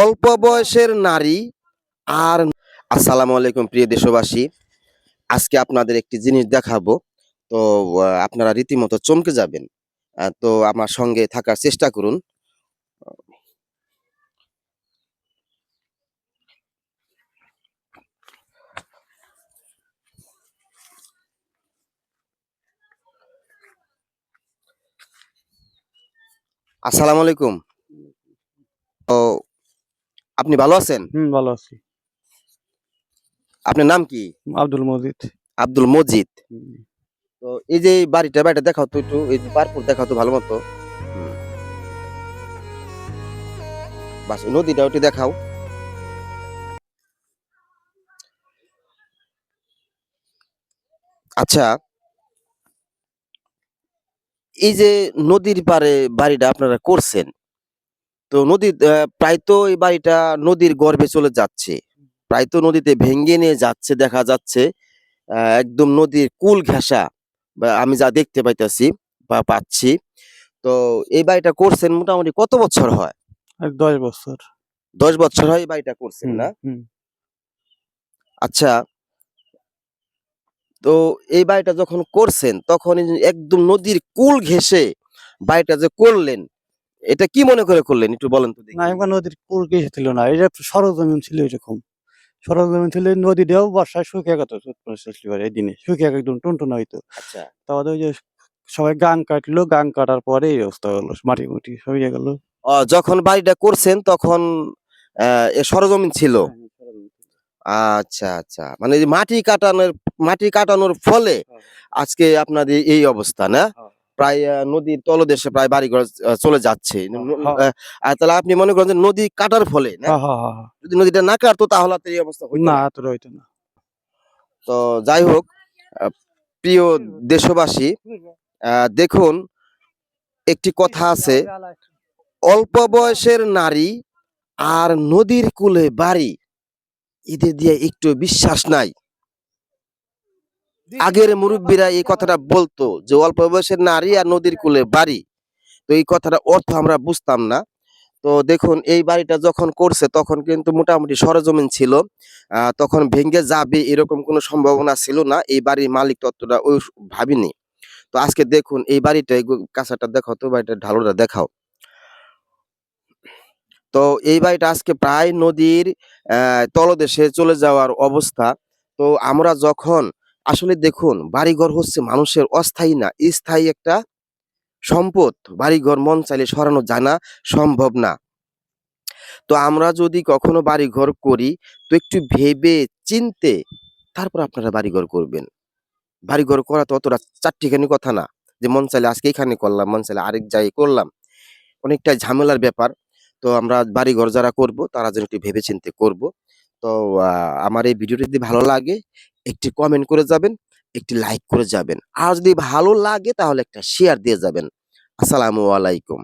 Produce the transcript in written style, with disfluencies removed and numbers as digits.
অল্প বয়সের নারী আর আসসালামু আলাইকুম প্রিয় দেশবাসী। আজকে আপনাদের একটি জিনিস দেখাবো। তো আপনারা রীতিমতো চমকে যাবেন। তো আমার সঙ্গে থাকার চেষ্টা করুন। আসসালামু আলাইকুম। তো আপনি ভালো আছেন? ভালো আছি। আপনার নাম কি? আব্দুল মজিদ। আব্দুল মজিদ। হুম। তো এই যে এই বাড়িটা দেখাও তো একটু, এই যে পার্কপুর দেখাও তো ভালো মতো। হুম, বাস নদীটা ওটি দেখাও। আচ্ছা, এই যে নদীর পাড়ে বাড়িটা আপনারা করছেন, তো নদী প্রায় তো এই বাড়িটা নদীর গর্ভে চলে যাচ্ছে। প্রায় তো নদীতে ভেঙে নিয়ে যাচ্ছে দেখা যাচ্ছে। একদম নদীর কূল ঘেঁষা বা আমি যা দেখতে পাইতেছি বা পাচ্ছি। তো এই বাড়িটা করছেন মোটামুটি কত বছর হয়? 10 বছর। ১০ বছর হয় এই বাড়িটা করছেন হুম, না? হুম। আচ্ছা, তো এই বাড়িটা যখন করছেন তখন এই যে একদম নদীর কূল ঘেঁষে বাড়িটা যে করলেন, এটা কি মনে করে করলেন একটু বলেন তো দেখি? নারায়ণগঞ্জ নদীর কূল ঘেঁষে ছিল না। এটা সরজমিন ছিল এরকম। সরজমিন ছিল নদীটাও বর্ষায় শুকিয়ে গেত এই দিনে। শুকিয়ে একদম টুনটুনা হইতো। আচ্ছা। তারপরে ওই যে সবাই গাং কাটলো, গাং কাটার পরে এই অবস্থা হলো। মাটি-মুটি সরিয়ে গেল। যখন বাড়িটা করছেন তখন এ সরজমিন ছিল? হ্যাঁ, হ্যাঁ, সরজমিন ছিল। আচ্ছা, আচ্ছা। মানে এই মাটি কাটানোর ফলে হ্যাঁ, আজকে আপনাদের এই অবস্থা না? হ্যাঁ, প্রায় নদীর তলদেশে প্রায় বাড়িঘর চলে যাচ্ছে। ন হ্যাঁ, ন হ্যাঁ, তাহলে আপনি মনে করেন যে নদী কাটার ফলে না? হ্যাঁ, হ্যাঁ, হ্যাঁ, হ্যাঁ। যদি নদীটা না কাটতো তাহলে তো এই অবস্থা হইতো না, না। এতটা হইতো না। তো যাই হোক, আ প্রিয় দেশবাসী, দেখুন একটি কথা আছে, অল্প বয়সের নারী আর নদীর কূলে বাড়ি, এদের দিয়ে একটু বিশ্বাস নাই। আগের মুরুব্বিরা এই কথাটা বলতো যে অল্প বয়সের নারী আর নদীর কূলে বাড়ি। তো এই কথাটা অর্থ আমরা বুঝতাম না। তো দেখুন এই বাড়িটা যখন করছে তখন কিন্তু মোটামুটি সরেজমিন ছিল। তখন ভেঙে যাবে এরকম কোনো সম্ভাবনা ছিল না। এই বাড়ির মালিক তত্ত্বটা ভাবিনি। তো আজকে দেখুন এই বাড়িটা কাঁচাটা দেখাও তো, বাড়িটার ঢালুটা দেখাও। তো এই বাড়িটা আজকে প্রায় নদীর তলদেশে চলে যাওয়ার অবস্থা। তো আমরা যখন আসলে দেখুন বাড়িঘর হচ্ছে মানুষের অস্থায়ী না, স্থায়ী একটা সম্পদ। বাড়িঘর মন চাইলে সরানো যায় না, সম্ভব না। তো আমরা যদি কখনো বাড়িঘর করি তো একটু ভেবে চিন্তে তারপর আপনারা বাড়িঘর করবেন। বাড়িঘর করা তো অতটা চাট্টিখানি কথা না। যে মন চাইলে আজকে এখানে করলাম, মন চাইলে আরেক জায়গায় করলাম। অনেকটাই ঝামেলার ব্যাপার। তো আমরা বাড়িঘর যারা করব তারা যেন একটু ভেবেচিন্তে করব। তো আ আমার এই ভিডিওটি যদি ভালো লাগে একটি কমেন্ট করে যাবেন, একটি লাইক করে যাবেন। আর যদি ভালো লাগে তাহলে একটা শেয়ার দিয়ে যাবেন। আসসালামু আলাইকুম।